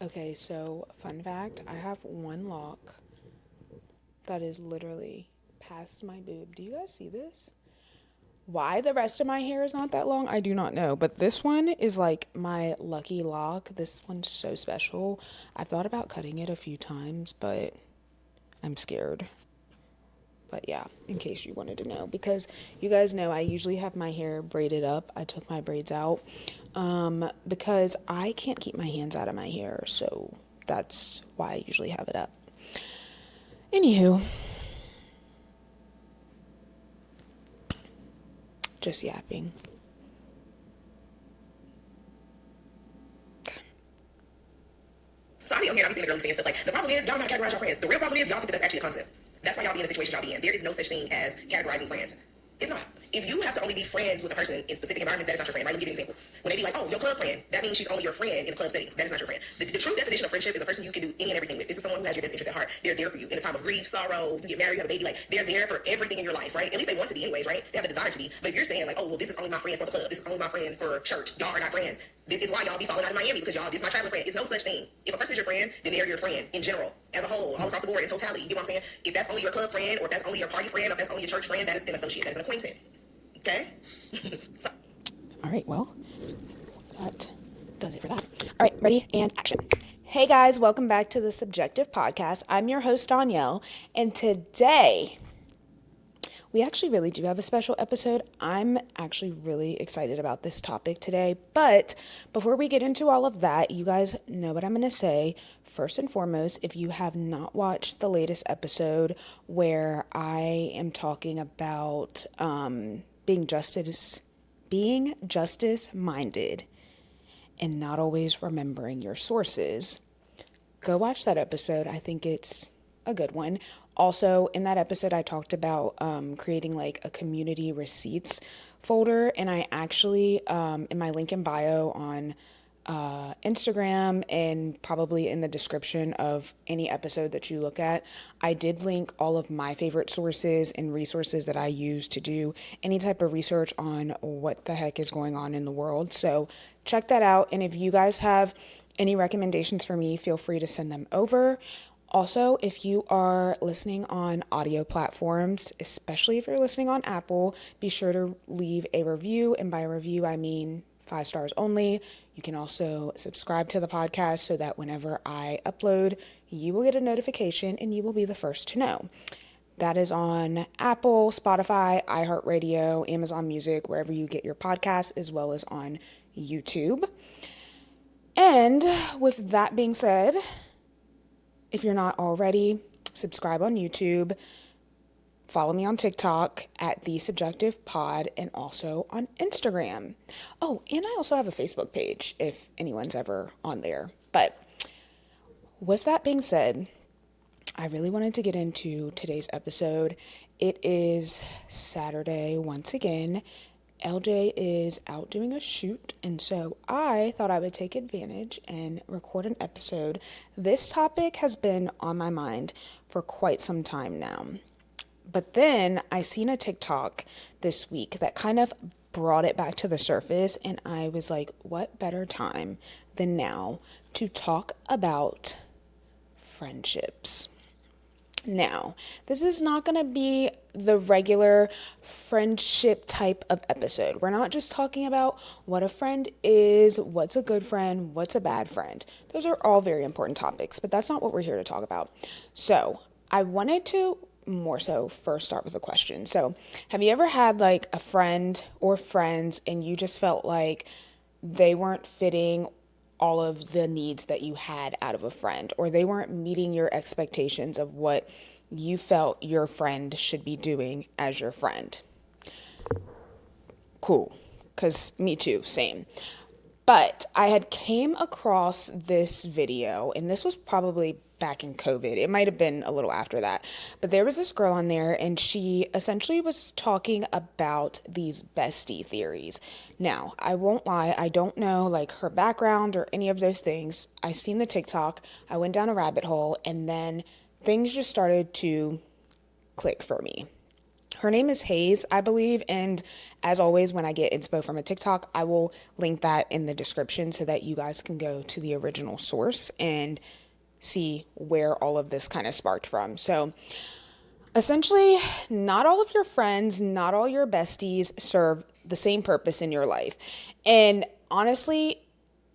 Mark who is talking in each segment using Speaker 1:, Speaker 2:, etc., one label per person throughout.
Speaker 1: Okay, so fun fact, I have one lock that is literally past my boob. Do you guys see this? Why the rest of my hair is not that long, I do not know. But this one is like my lucky lock. This one's so special. I've thought about cutting it a few times, but I'm scared. But yeah, in case you wanted to know, because you guys know I usually have my hair braided up. I took my braids out because I can't keep my hands out of my hair. So that's why I usually have it up. Anywho, just yapping.
Speaker 2: So I be on here, I be seeing the girls saying stuff like, the problem is y'all not categorize your friends. The real problem is y'all think that that's actually a concept. That's why y'all be in the situation y'all be in. There is no such thing as categorizing friends. It's not. If you have to only be friends with a person in specific environments, that is not your friend. Right? Let me give you an example. When they be like, oh, your club friend, that means she's only your friend in the club settings. That is not your friend. The true definition of friendship is a person you can do any and everything with. This is someone who has your best interest at heart. They're there for you in a time of grief, sorrow, you get married, you have a baby. Like, they're there for everything in your life, right? At least they want to be anyways, right? They have the desire to be. But if you're saying like, oh, well, this is only my friend for the club, this is only my friend for church, y'all are not friends. This is why y'all be falling out of Miami, because y'all, this is my traveling friend. It's no such thing. If a person is your friend, then they're your friend in general, as a whole, all across the board, in totality. You get what I'm saying? If that's only your club friend, or if that's only your party friend, or if that's only your church friend, that is an associate. That is an acquaintance. Okay?
Speaker 1: All right, well, that does it for that. All right, ready and action. Hey guys, welcome back to the Subjective Podcast. I'm your host, Danielle, and today we actually really do have a special episode. I'm actually really excited about this topic today. But before we get into all of that, you guys know what I'm going to say. First and foremost, if you have not watched the latest episode where I am talking about being justice minded and not always remembering your sources, go watch that episode. I think it's a good one. Also, in that episode, I talked about creating like a community receipts folder, and I actually, in my link in bio on Instagram and probably in the description of any episode that you look at, I did link all of my favorite sources and resources that I use to do any type of research on what the heck is going on in the world. So check that out. And if you guys have any recommendations for me, feel free to send them over. Also, if you are listening on audio platforms, especially if you're listening on Apple, be sure to leave a review. And by review, I mean 5 stars only. You can also subscribe to the podcast so that whenever I upload, you will get a notification and you will be the first to know. That is on Apple, Spotify, iHeartRadio, Amazon Music, wherever you get your podcasts, as well as on YouTube. And with that being said, if you're not already, subscribe on YouTube, follow me on TikTok at The Subjective Pod, and also on Instagram. Oh, and I also have a Facebook page if anyone's ever on there. But with that being said, I really wanted to get into today's episode. It is Saturday once again. LJ is out doing a shoot, and so I thought I would take advantage and record an episode. This topic has been on my mind for quite some time now. But then I seen a TikTok this week that kind of brought it back to the surface, and I was like, what better time than now to talk about friendships? Now, this is not going to be the regular friendship type of episode. We're not just talking about what a friend is, what's a good friend, what's a bad friend. Those are all very important topics, but that's not what we're here to talk about. So, I wanted to more so first start with a question. So, have you ever had like a friend or friends and you just felt like they weren't fitting all of the needs that you had out of a friend, or they weren't meeting your expectations of what you felt your friend should be doing as your friend? Cool, because me too, same. But I had came across this video, and this was probably back in COVID. It might have been a little after that. But there was this girl on there, and she essentially was talking about these bestie theories. Now, I won't lie, I don't know like her background or any of those things. I seen the TikTok, I went down a rabbit hole, and then things just started to click for me. Her name is Hayes, I believe, and as always, when I get inspo from a TikTok, I will link that in the description so that you guys can go to the original source and see where all of this kind of sparked from. So essentially, not all of your friends, not all your besties serve the same purpose in your life. And honestly,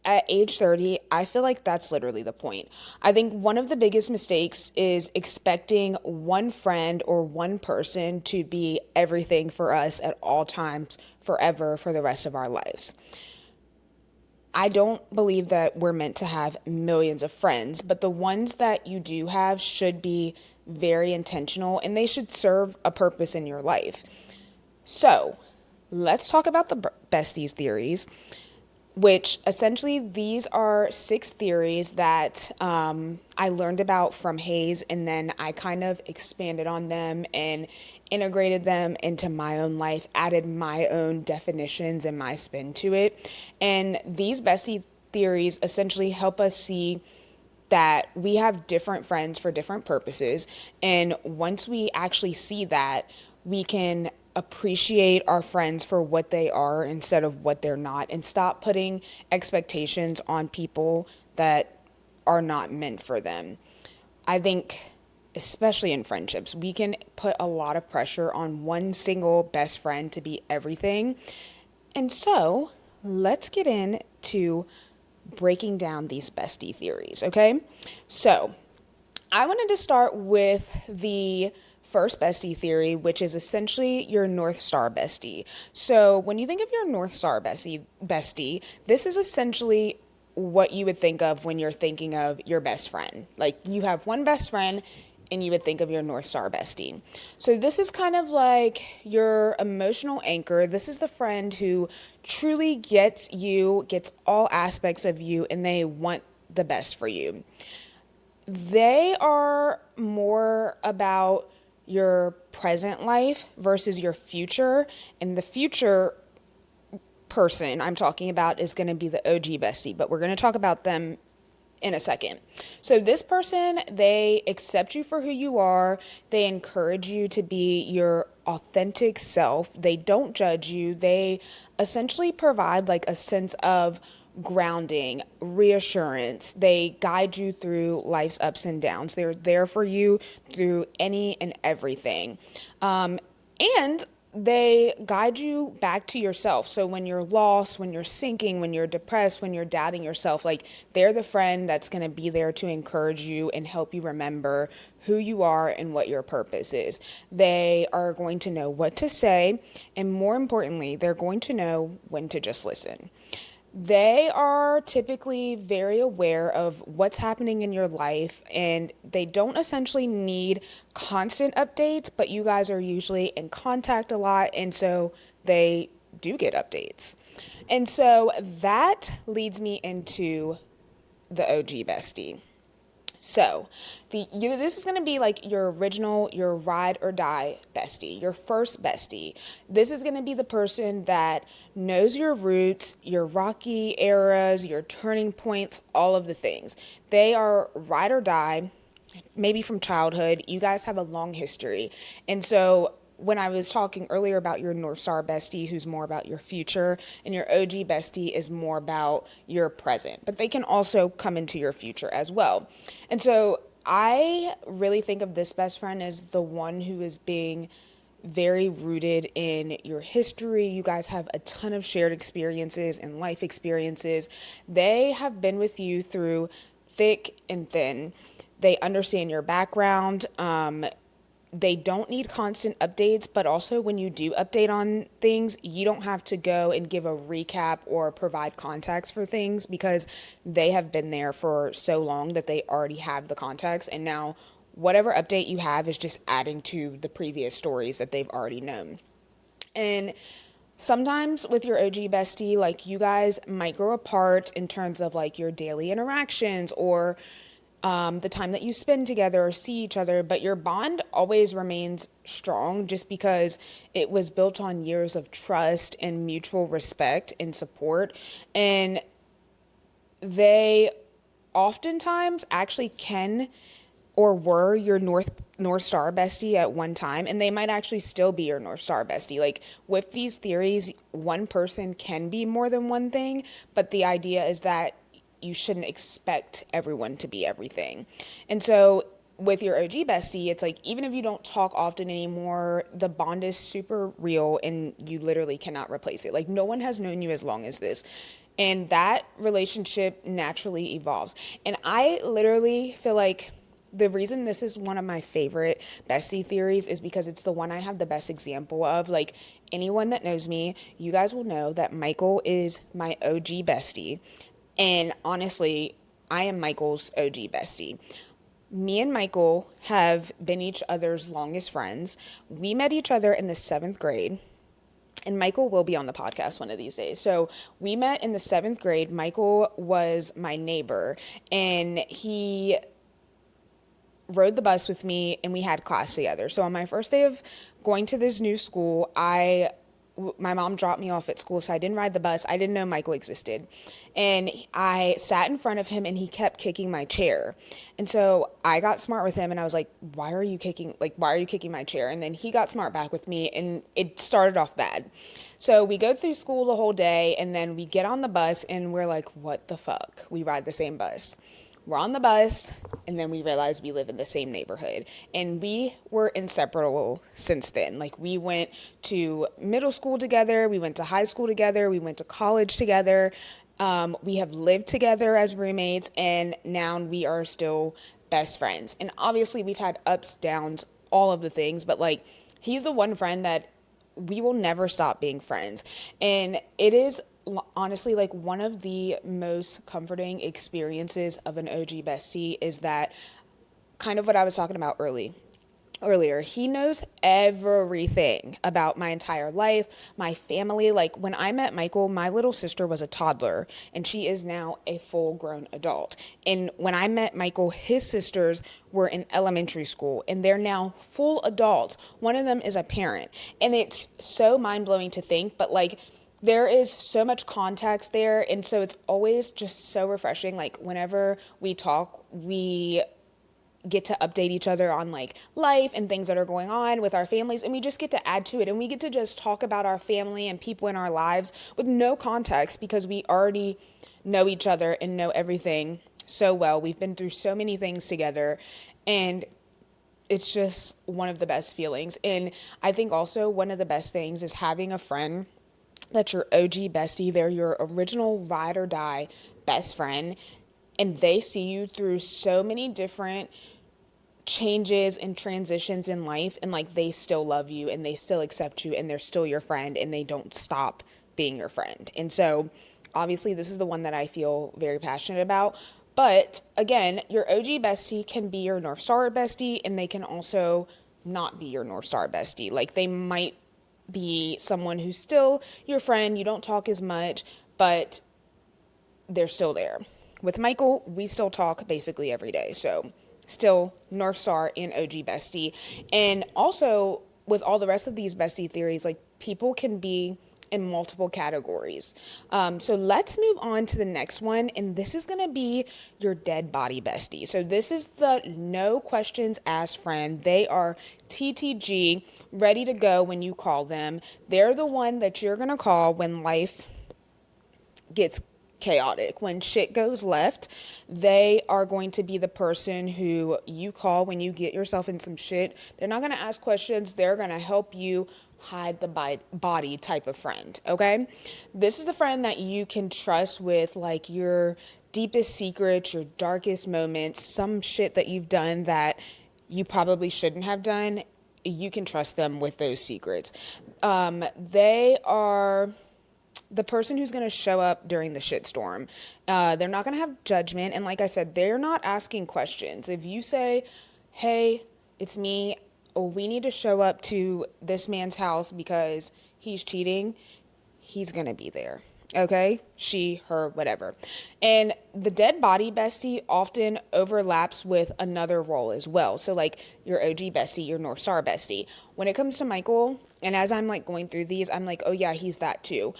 Speaker 1: at age 30, I feel like that's literally the point. I think one of the biggest mistakes is expecting one friend or one person to be everything for us at all times, forever, for the rest of our lives. I don't believe that we're meant to have millions of friends, but the ones that you do have should be very intentional and they should serve a purpose in your life. So, let's talk about the besties theories, which essentially these are 6 theories that I learned about from Hayes, and then I kind of expanded on them and integrated them into my own life, added my own definitions and my spin to it. And these bestie theories essentially help us see that we have different friends for different purposes. And once we actually see that, we can appreciate our friends for what they are instead of what they're not, and stop putting expectations on people that are not meant for them. I think, especially in friendships, we can put a lot of pressure on one single best friend to be everything. And so, let's get into breaking down these bestie theories, okay? So, I wanted to start with the first bestie theory, which is essentially your North Star bestie. So, when you think of your North Star bestie, this is essentially what you would think of when you're thinking of your best friend. Like, you have one best friend and you would think of your North Star bestie. So this is kind of like your emotional anchor. This is the friend who truly gets you, gets all aspects of you, and they want the best for you. They are more about your present life versus your future, and the future person I'm talking about is going to be the OG bestie, but we're going to talk about them in a second. So this person, they accept you for who you are. They encourage you to be your authentic self. They don't judge you. They essentially provide like a sense of grounding, reassurance. They guide you through life's ups and downs. They're there for you through any and everything. And they guide you back to yourself. So when you're lost, when you're sinking, when you're depressed, when you're doubting yourself, like they're the friend that's going to be there to encourage you and help you remember who you are and what your purpose is. They are going to know what to say, and more importantly, they're going to know when to just listen. They are typically very aware of what's happening in your life, and they don't essentially need constant updates, but you guys are usually in contact a lot, and so they do get updates. And so that leads me into the OG bestie. So, this is going to be like your original, your ride or die bestie, your first bestie. This is going to be the person that knows your roots, your rocky eras, your turning points, all of the things. They are ride or die, maybe from childhood. You guys have a long history. And so, when I was talking earlier about your North Star bestie, who's more about your future, and your OG bestie is more about your present, but they can also come into your future as well. And so I really think of this best friend as the one who is being very rooted in your history. You guys have a ton of shared experiences and life experiences. They have been with you through thick and thin. They understand your background. They don't need constant updates, but also when you do update on things, you don't have to go and give a recap or provide context for things because they have been there for so long that they already have the context. And now whatever update you have is just adding to the previous stories that they've already known. And sometimes with your OG bestie, like you guys might grow apart in terms of like your daily interactions or the time that you spend together or see each other, but your bond always remains strong just because it was built on years of trust and mutual respect and support. And they oftentimes actually can or were your North Star bestie at one time, and they might actually still be your North Star bestie. Like with these theories, one person can be more than one thing, but the idea is that you shouldn't expect everyone to be everything. And so with your OG bestie, it's like even if you don't talk often anymore, the bond is super real and you literally cannot replace it. Like no one has known you as long as this. And that relationship naturally evolves. And I literally feel like the reason this is one of my favorite bestie theories is because it's the one I have the best example of. Like anyone that knows me, you guys will know that Michael is my OG bestie. And honestly, I am Michael's OG bestie. Me and Michael have been each other's longest friends. We met each other in the seventh grade, and Michael will be on the podcast one of these days. So we met in the seventh grade. Michael was my neighbor, and he rode the bus with me, and we had class together. So on my first day of going to this new school, my mom dropped me off at school, so I didn't ride the bus. I didn't know Michael existed. And I sat in front of him and he kept kicking my chair. And so I got smart with him and I was like, why are you kicking my chair? And then he got smart back with me and it started off bad. So we go through school the whole day and then we get on the bus and we're like, what the fuck? We ride the same bus. We're on the bus, and then we realized we live in the same neighborhood. And we were inseparable since then. Like, we went to middle school together, we went to high school together, we went to college together. We have lived together as roommates, and now we are still best friends. And obviously, we've had ups, downs, all of the things, but like, he's the one friend that we will never stop being friends. And it is honestly like one of the most comforting experiences of an OG bestie is that kind of what I was talking about earlier. He knows everything about my entire life, my family. Like when I met Michael, my little sister was a toddler and she is now a full grown adult. And when I met Michael, his sisters were in elementary school and they're now full adults. One of them is a parent. And it's so mind blowing to think, but like, there is so much context there, and so it's always just so refreshing. Like whenever we talk, we get to update each other on like life and things that are going on with our families, and we just get to add to it, and we get to just talk about our family and people in our lives with no context because we already know each other and know everything so well. We've been through so many things together, and it's just one of the best feelings. And I think also one of the best things is having a friend that's your OG bestie. They're your original ride or die best friend, and they see you through so many different changes and transitions in life, and like they still love you and they still accept you and they're still your friend and they don't stop being your friend. And so obviously this is the one that I feel very passionate about. But again, your OG bestie can be your North Star bestie, and they can also not be your North Star bestie. Like they might be someone who's still your friend, you don't talk as much, but they're still there. With Michael, we still talk basically every day. So still North Star and OG bestie. And also with all the rest of these bestie theories, like people can be in multiple categories. So let's move on to the next one. And this is going to be your dead body bestie. So this is the no questions asked friend. They are TTG, ready to go when you call them. They're the one that you're going to call when life gets chaotic. When shit goes left, they are going to be the person who you call when you get yourself in some shit. They're not going to ask questions. They're going to help you hide the body type of friend, okay? This is the friend that you can trust with like your deepest secrets, your darkest moments, some shit that you've done that you probably shouldn't have done. You can trust them with those secrets. They are the person who's going to show up during the shitstorm. They're not going to have judgment. And like I said, they're not asking questions. If you say, hey, it's me, we need to show up to this man's house because he's cheating, he's going to be there. Okay? She, her, whatever. And the dead body bestie often overlaps with another role as well. So like your OG bestie, your North Star bestie. When it comes to Michael, and as I'm like going through these, I'm like, oh yeah, he's that too.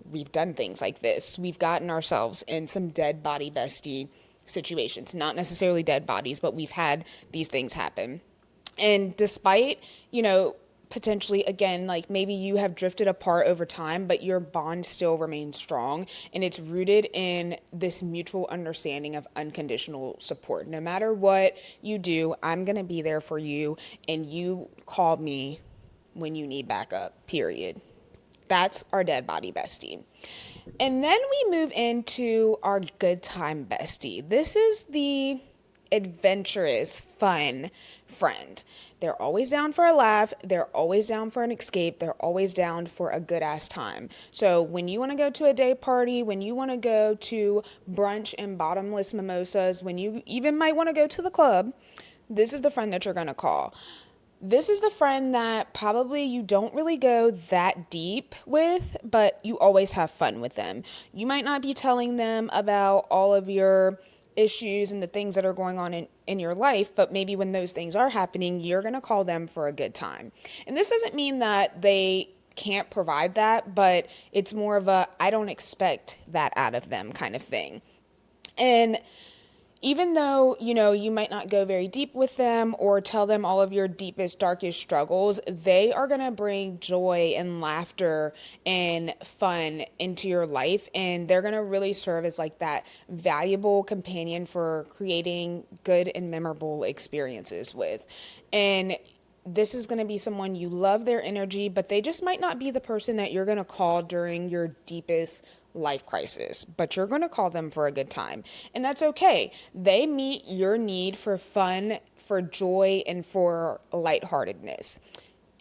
Speaker 1: We've done things like this. We've gotten ourselves in some dead body bestie situations, not necessarily dead bodies, but we've had these things happen. And despite, potentially, again, like maybe you have drifted apart over time, but your bond still remains strong. And it's rooted in this mutual understanding of unconditional support. No matter what you do, I'm going to be there for you. And you call me when you need backup, period. That's our dead body bestie. And then we move into our good time bestie. This is the adventurous, fun friend. They're always down for a laugh. They're always down for an escape. They're always down for a good ass time. So when you want to go to a day party, when you want to go to brunch and bottomless mimosas, when you even might want to go to the club, this is the friend that you're going to call. This is the friend that probably you don't really go that deep with, but you always have fun with them. You might not be telling them about all of your issues and the things that are going on in your life, but maybe when those things are happening, you're going to call them for a good time. And this doesn't mean that they can't provide that, but it's more of a I don't expect that out of them kind of thing. And even though, you might not go very deep with them or tell them all of your deepest, darkest struggles, they are going to bring joy and laughter and fun into your life. And they're going to really serve as like that valuable companion for creating good and memorable experiences with. And this is going to be someone you love their energy, but they just might not be the person that you're going to call during your deepest life crisis, but you're going to call them for a good time. And that's okay. They meet your need for fun, for joy, and for lightheartedness.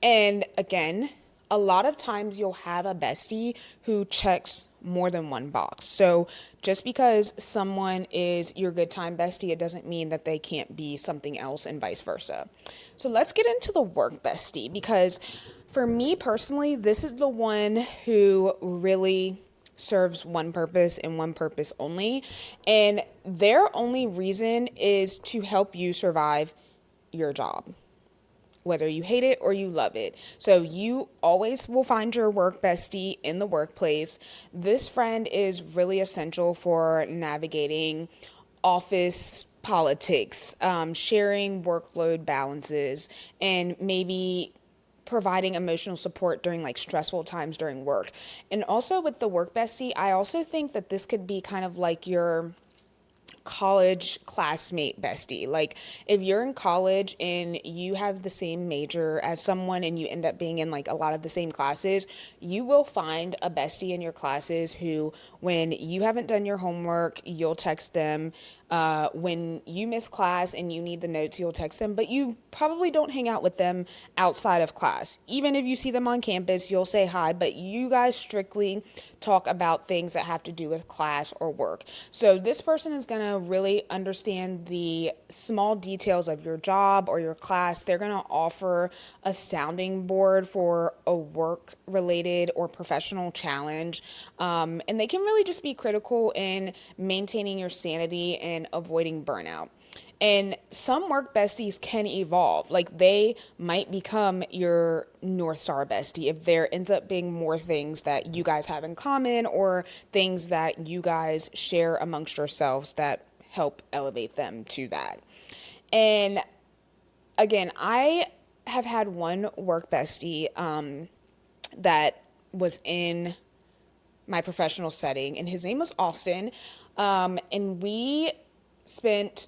Speaker 1: And again, a lot of times you'll have a bestie who checks more than one box. So just because someone is your good time bestie, it doesn't mean that they can't be something else and vice versa. So let's get into the work bestie, because for me personally, this is the one who really serves one purpose and one purpose only. And their only reason is to help you survive your job, whether you hate it or you love it. So you always will find your work bestie in the workplace. This friend is really essential for navigating office politics, sharing workload balances, and maybe providing emotional support during like stressful times during work. And also with the work bestie, I also think that this could be kind of like your college classmate bestie. Like if you're in college and you have the same major as someone and you end up being in like a lot of the same classes, you will find a bestie in your classes who, when you haven't done your homework, you'll text them. When you miss class and you need the notes, you'll text them, but you probably don't hang out with them outside of class. Even if you see them on campus, you'll say hi, but you guys strictly talk about things that have to do with class or work. So this person is going to really understand the small details of your job or your class. They're going to offer a sounding board for a work related or professional challenge. And they can really just be critical in maintaining your sanity and avoiding burnout. And some work besties can evolve. Like they might become your North Star bestie if there ends up being more things that you guys have in common or things that you guys share amongst yourselves that help elevate them to that. And again, I have had one work bestie that was in my professional setting, and his name was Austin. And we spent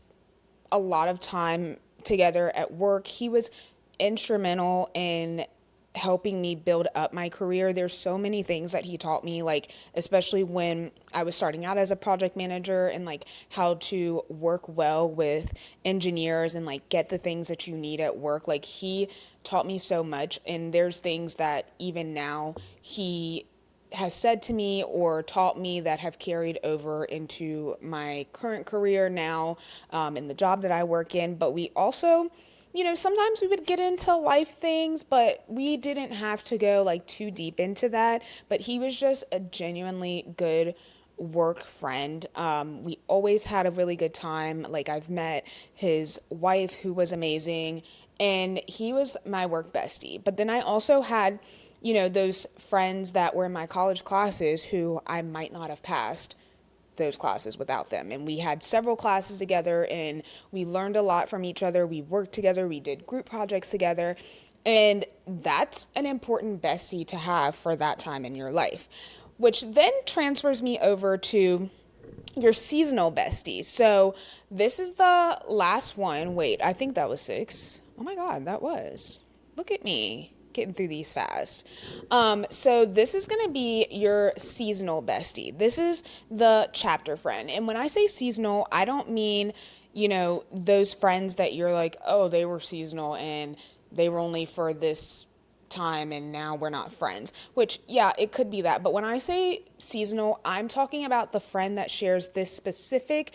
Speaker 1: a lot of time together at work. He was instrumental in helping me build up my career. There's so many things that he taught me, like especially when I was starting out as a project manager, and like how to work well with engineers and like get the things that you need at work. Like he taught me so much, and there's things that even now he has said to me or taught me that have carried over into my current career now, in the job that I work in. But we also, sometimes we would get into life things, but we didn't have to go like too deep into that. But he was just a genuinely good work friend. We always had a really good time. Like I've met his wife, who was amazing, and he was my work bestie. But then I also had those friends that were in my college classes who I might not have passed those classes without them. And we had several classes together and we learned a lot from each other. We worked together, we did group projects together. And that's an important bestie to have for that time in your life, which then transfers me over to your seasonal besties. So this is the last one. Wait, I think that was 6. Oh my God, that was. Look at me getting through these fast. So this is going to be your seasonal bestie. This is the chapter friend. And when I say seasonal, I don't mean, those friends that you're like, oh, they were seasonal and they were only for this time and now we're not friends, which, yeah, it could be that. But when I say seasonal, I'm talking about the friend that shares this specific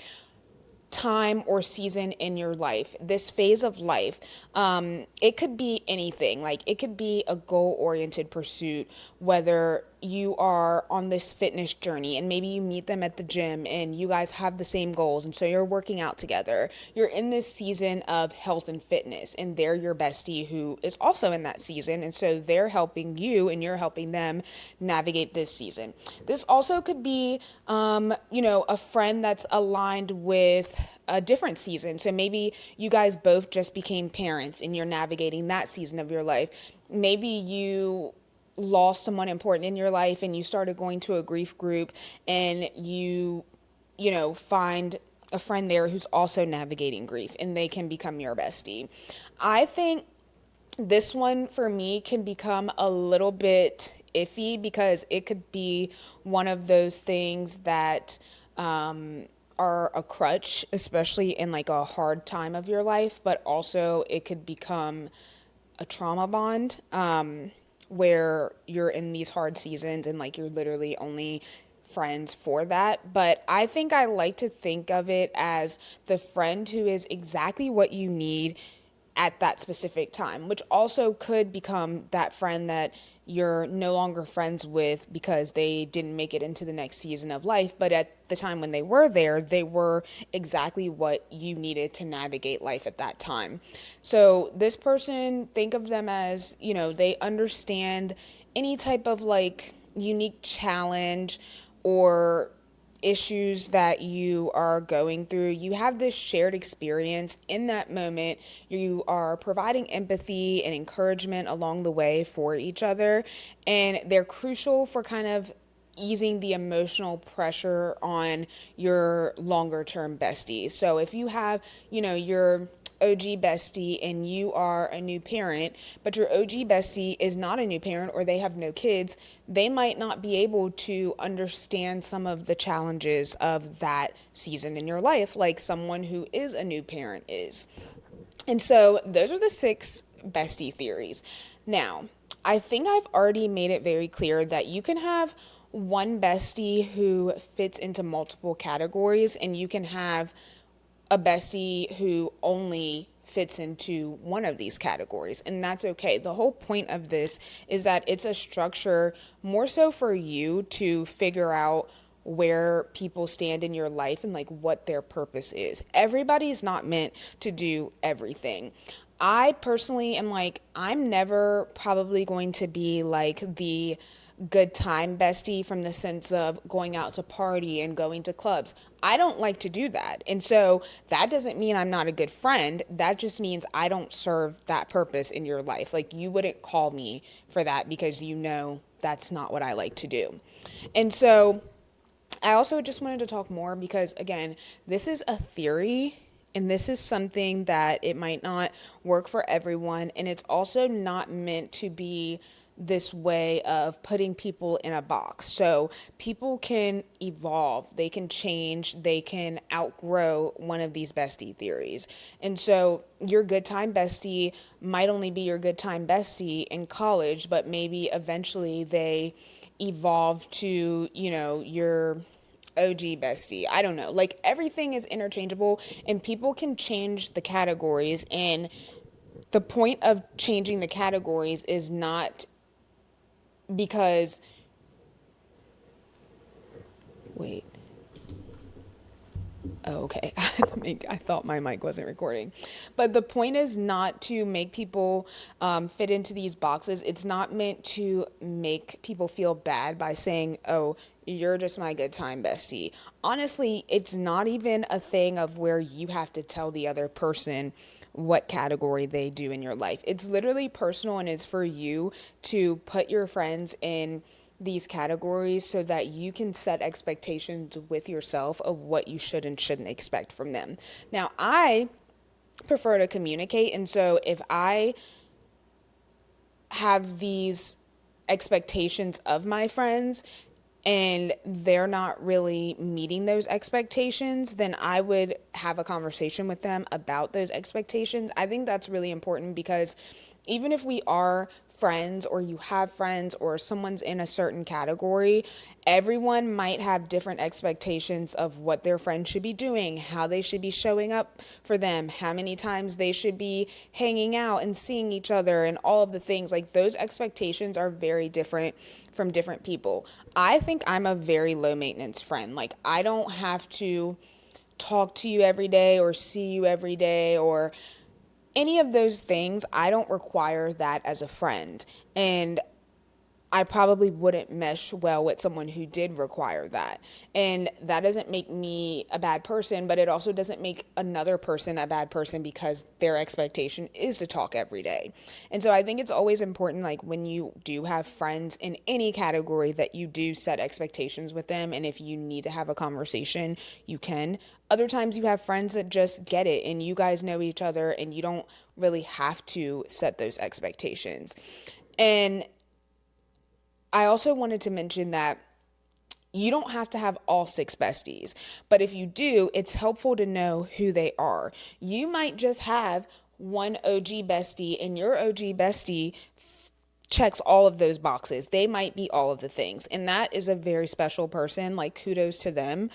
Speaker 1: time or season in your life, this phase of life. It could be anything. Like, it could be a goal-oriented pursuit, whether you are on this fitness journey and maybe you meet them at the gym and you guys have the same goals and so you're working out together. You're in this season of health and fitness and they're your bestie who is also in that season, and so they're helping you and you're helping them navigate this season. This also could be a friend that's aligned with a different season. So maybe you guys both just became parents and you're navigating that season of your life. Maybe you lost someone important in your life and you started going to a grief group and find a friend there who's also navigating grief and they can become your bestie. I think this one for me can become a little bit iffy because it could be one of those things that are a crutch, especially in like a hard time of your life, but also it could become a trauma bond, where you're in these hard seasons and like you're literally only friends for that. But I think I like to think of it as the friend who is exactly what you need at that specific time, which also could become that friend that you're no longer friends with because they didn't make it into the next season of life. But at the time when they were there, they were exactly what you needed to navigate life at that time. So this person, think of them as, they understand any type of like unique challenge or issues that you are going through. You have this shared experience in that moment. You are providing empathy and encouragement along the way for each other, and they're crucial for kind of easing the emotional pressure on your longer term besties. So if you have, your OG bestie and you are a new parent, but your OG bestie is not a new parent or they have no kids, they might not be able to understand some of the challenges of that season in your life like someone who is a new parent is. And so those are the 6 bestie theories. Now, I think I've already made it very clear that you can have one bestie who fits into multiple categories, and you can have a bestie who only fits into one of these categories, and that's okay. The whole point of this is that it's a structure more so for you to figure out where people stand in your life and like what their purpose is. Everybody's not meant to do everything. I personally am like, I'm never probably going to be like the good time bestie from the sense of going out to party and going to clubs. I don't like to do that. And so that doesn't mean I'm not a good friend. That just means I don't serve that purpose in your life. Like, you wouldn't call me for that because that's not what I like to do. And so I also just wanted to talk more because, again, this is a theory and this is something that it might not work for everyone. And it's also not meant to be this way of putting people in a box. So people can evolve, they can change, they can outgrow one of these bestie theories. And so your good time bestie might only be your good time bestie in college, but maybe eventually they evolve to, your OG bestie. I don't know. Like, everything is interchangeable and people can change the categories. And the point of changing the categories is not because, wait, Oh, okay. I thought my mic wasn't recording. But the point is not to make people fit into these boxes. It's not meant to make people feel bad by saying, oh, you're just my good time bestie. Honestly, it's not even a thing of where you have to tell the other person what category they do in your life. It's literally personal, and it's for you to put your friends in these categories so that you can set expectations with yourself of what you should and shouldn't expect from them. Now, I prefer to communicate, and so if I have these expectations of my friends and they're not really meeting those expectations, then I would have a conversation with them about those expectations. I think that's really important because even if we are friends or you have friends or someone's in a certain category, everyone might have different expectations of what their friend should be doing, how they should be showing up for them, how many times they should be hanging out and seeing each other, and all of the things. Like, those expectations are very different from different people. I think I'm a very low maintenance friend. Like, I don't have to talk to you every day or see you every day or any of those things. I don't require that as a friend. And I probably wouldn't mesh well with someone who did require that. And that doesn't make me a bad person, but it also doesn't make another person a bad person because their expectation is to talk every day. And so I think it's always important, like when you do have friends in any category, that you do set expectations with them. And if you need to have a conversation, you can. Other times you have friends that just get it and you guys know each other and you don't really have to set those expectations. And I also wanted to mention that you don't have to have all 6 besties, but if you do, it's helpful to know who they are. You might just have one OG bestie, and your OG bestie checks all of those boxes. They might be all of the things, and that is a very special person. Like, kudos to them.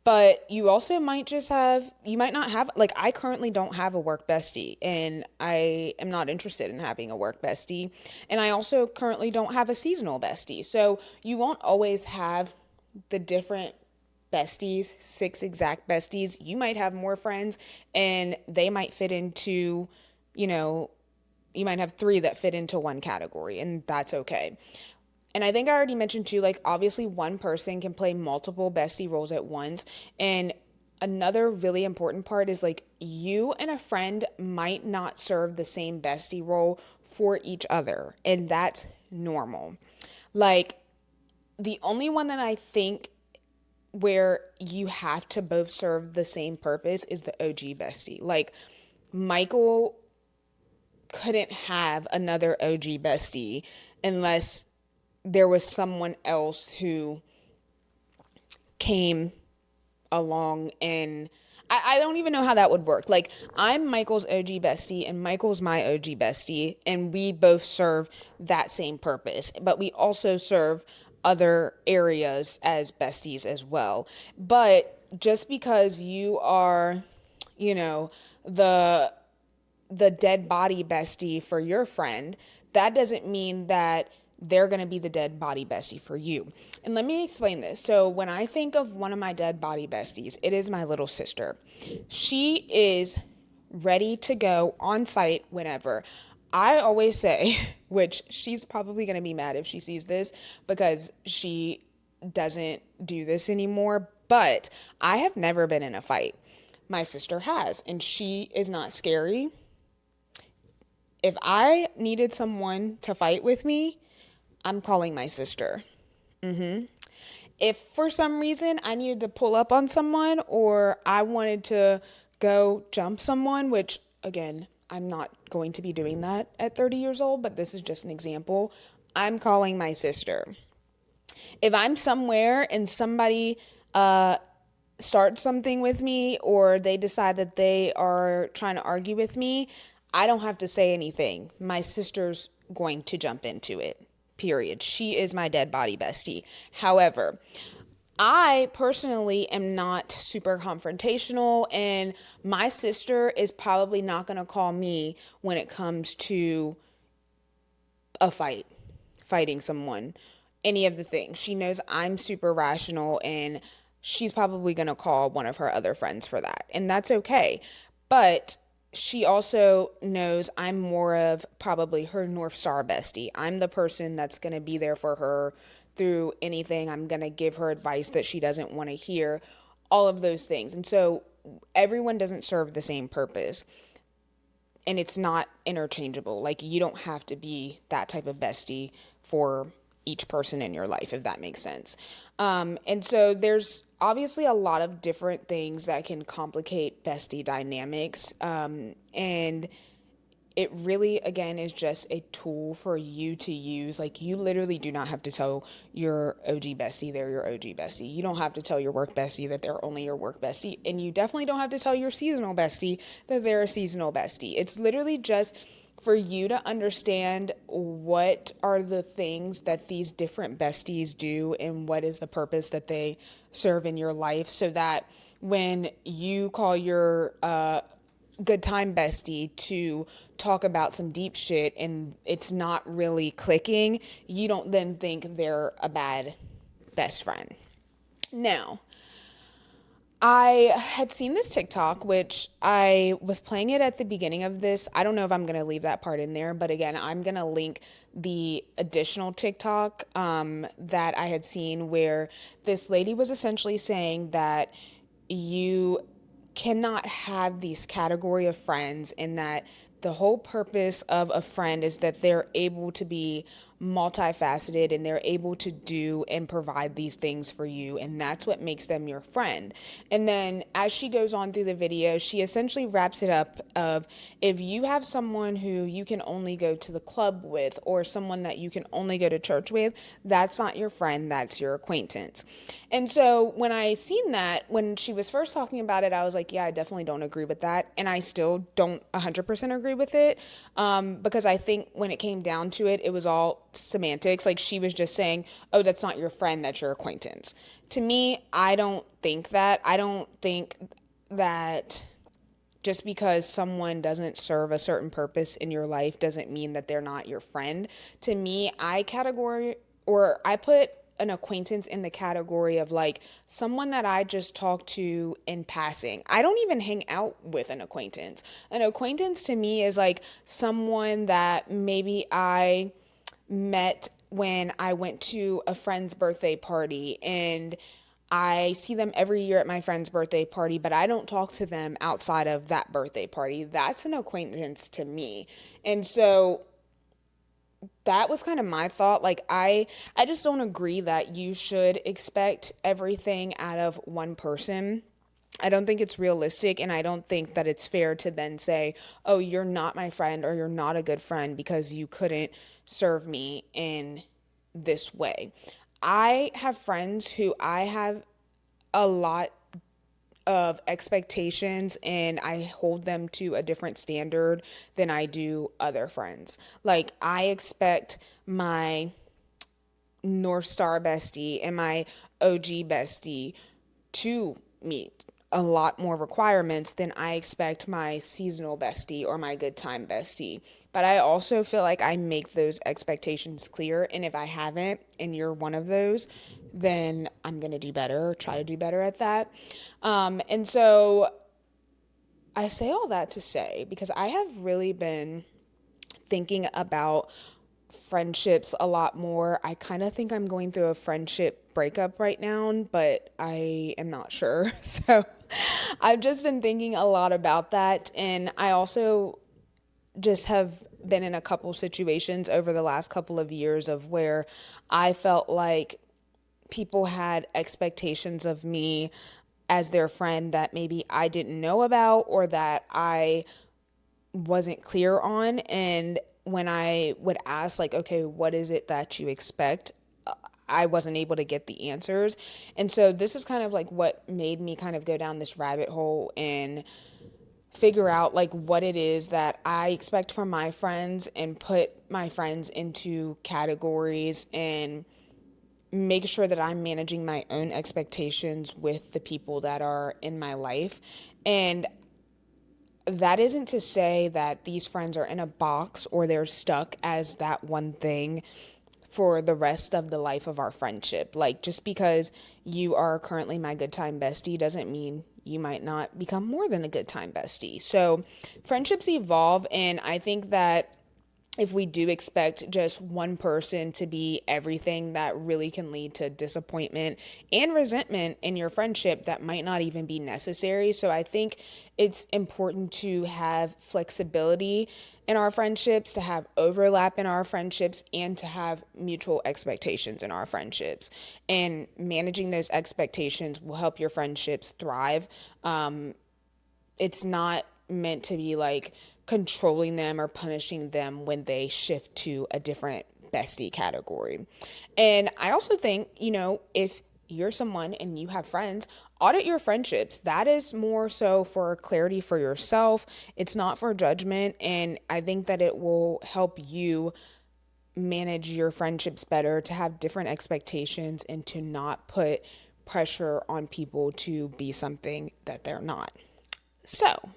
Speaker 1: But you also might just have, you might not have, like, I currently don't have a work bestie, and I am not interested in having a work bestie. And I also currently don't have a seasonal bestie. So you won't always have the different besties, 6 exact besties. You might have more friends, and they might fit into, you know, you might have 3 that fit into one category, and that's okay. And I think I already mentioned too, like, obviously one person can play multiple bestie roles at once. And another really important part is, like, you and a friend might not serve the same bestie role for each other. And that's normal. Like, the only one that I think where you have to both serve the same purpose is the OG bestie. Like, Michael couldn't have another OG bestie unless there was someone else who came along, and I don't even know how that would work. Like, I'm Michael's OG bestie and Michael's my OG bestie, and we both serve that same purpose, but we also serve other areas as besties as well. But just because you are, you know, the dead body bestie for your friend, that doesn't mean that they're going to be the dead body bestie for you. And let me explain this. So when I think of one of my dead body besties, it is my little sister. She is ready to go on site whenever. I always say, which she's probably going to be mad if she sees this because she doesn't do this anymore, but I have never been in a fight. My sister has, and she is not scary. If I needed someone to fight with me, I'm calling my sister. If for some reason I needed to pull up on someone or I wanted to go jump someone, which again, I'm not going to be doing that at 30 years old, but this is just an example, I'm calling my sister. If I'm somewhere and somebody starts something with me or they decide that they are trying to argue with me, I don't have to say anything. My sister's going to jump into it. Period. She is my dead body bestie. However, I personally am not super confrontational, and my sister is probably not going to call me when it comes to a fighting someone, any of the things. She knows I'm super rational, and she's probably going to call one of her other friends for that. And that's okay. But she also knows I'm more of probably her North Star bestie. I'm the person that's going to be there for her through anything. I'm going to give her advice that she doesn't want to hear, all of those things. And so everyone doesn't serve the same purpose, and it's not interchangeable. Like, you don't have to be that type of bestie for each person in your life, if that makes sense. And so there's obviously a lot of different things that can complicate bestie dynamics. And it really, again, is just a tool for you to use. Like, you literally do not have to tell your OG bestie they're your OG bestie. You don't have to tell your work bestie that they're only your work bestie. And you definitely don't have to tell your seasonal bestie that they're a seasonal bestie. It's literally just for you to understand what are the things that these different besties do and what is the purpose that they serve in your life, so that when you call your Good Time Bestie to talk about some deep shit and it's not really clicking, you don't then think they're a bad best friend. Now, I had seen this TikTok, which I was playing it at the beginning of this. I don't know if I'm going to leave that part in there, but again, I'm going to link the additional TikTok that I had seen, where this lady was essentially saying that you cannot have these category of friends, and that the whole purpose of a friend is that they're able to be multifaceted and they're able to do and provide these things for you, and that's what makes them your friend. And then as she goes on through the video, she essentially wraps it up of, if you have someone who you can only go to the club with, or someone that you can only go to church with, that's not your friend, that's your acquaintance. And so when I seen that, when she was first talking about it, I was like, yeah, I definitely don't agree with that, and I still don't 100% agree with it, because I think when it came down to it, it was all semantics. Like, she was just saying, oh, that's not your friend, that's your acquaintance. To me, I don't think that. I don't think that just because someone doesn't serve a certain purpose in your life doesn't mean that they're not your friend. To me, I put an acquaintance in the category of like someone that I just talk to in passing. I don't even hang out with an acquaintance. An acquaintance to me is like someone that maybe I met when I went to a friend's birthday party, and I see them every year at my friend's birthday party, but I don't talk to them outside of that birthday party. That's an acquaintance to me. And so that was kind of my thought. Like, I just don't agree that you should expect everything out of one person. I don't think it's realistic, and I don't think that it's fair to then say, oh, you're not my friend, or you're not a good friend because you couldn't serve me in this way. I have friends who I have a lot of expectations, and I hold them to a different standard than I do other friends. Like, I expect my North Star bestie and my OG bestie to meet a lot more requirements than I expect my seasonal bestie or my good time bestie. But I also feel like I make those expectations clear. And if I haven't, and you're one of those, then I'm going to do better, or try to do better at that. And so I say all that to say, because I have really been thinking about friendships a lot more. I kind of think I'm going through a friendship breakup right now, but I am not sure. So I've just been thinking a lot about that. And I also just have been in a couple situations over the last couple of years of where I felt like people had expectations of me as their friend that maybe I didn't know about, or that I wasn't clear on. And when I would ask, like, okay, what is it that you expect? I wasn't able to get the answers. And so this is kind of like what made me kind of go down this rabbit hole and figure out like what it is that I expect from my friends, and put my friends into categories, and make sure that I'm managing my own expectations with the people that are in my life. And that isn't to say that these friends are in a box or they're stuck as that one thing for the rest of the life of our friendship. Like, just because you are currently my good time bestie doesn't mean you might not become more than a good time bestie. So friendships evolve, and I think that if we do expect just one person to be everything, that really can lead to disappointment and resentment in your friendship that might not even be necessary. So I think it's important to have flexibility in our friendships, to have overlap in our friendships, and to have mutual expectations in our friendships. And managing those expectations will help your friendships thrive. It's not meant to be like controlling them or punishing them when they shift to a different bestie category. And I also think, if you're someone and you have friends, audit your friendships. That is more so for clarity for yourself. It's not for judgment. And I think that it will help you manage your friendships better, to have different expectations and to not put pressure on people to be something that they're not. So,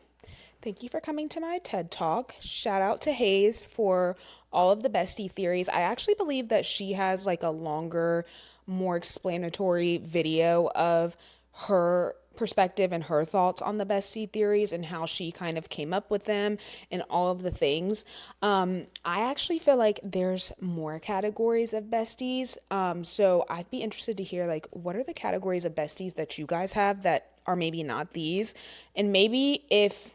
Speaker 1: thank you for coming to my TED Talk. Shout out to Hayes for all of the bestie theories. I actually believe that she has like a longer, more explanatory video of her perspective and her thoughts on the bestie theories and how she kind of came up with them and all of the things. I actually feel like there's more categories of besties. So I'd be interested to hear, like, what are the categories of besties that you guys have that are maybe not these? And maybe if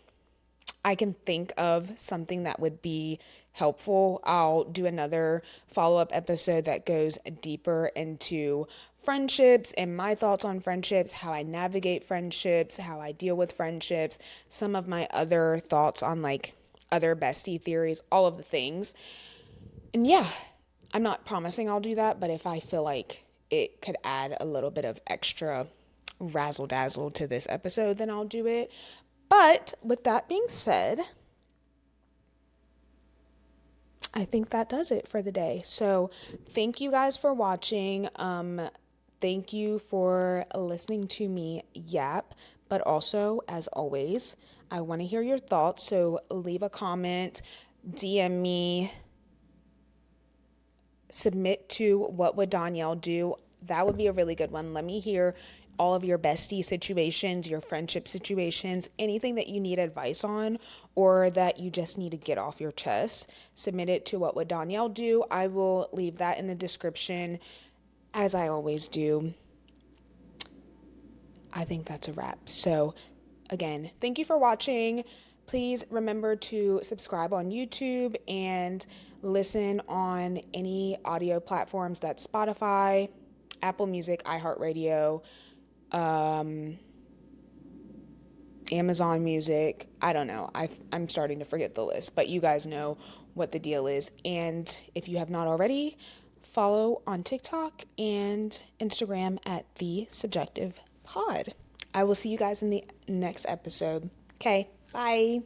Speaker 1: I can think of something that would be helpful, I'll do another follow-up episode that goes deeper into friendships and my thoughts on friendships, how I navigate friendships, how I deal with friendships, some of my other thoughts on like other bestie theories, all of the things. And yeah, I'm not promising I'll do that, but if I feel like it could add a little bit of extra razzle dazzle to this episode, then I'll do it. But with that being said, I think that does it for the day. So thank you guys for watching. Thank you for listening to me yap. But also, as always, I want to hear your thoughts. So leave a comment, DM me, submit to what would Danielle do. That would be a really good one. Let me hear all of your bestie situations, your friendship situations, anything that you need advice on or that you just need to get off your chest. Submit it to what would Danielle do. I will leave that in the description, as I always do. I think that's a wrap. So again, thank you for watching. Please remember to subscribe on YouTube and listen on any audio platforms, that's Spotify, Apple Music, iHeartRadio, Amazon Music. I don't know. I'm starting to forget the list, but you guys know what the deal is. And if you have not already, follow on TikTok and Instagram at The Subjective Pod. I will see you guys in the next episode. Okay, bye.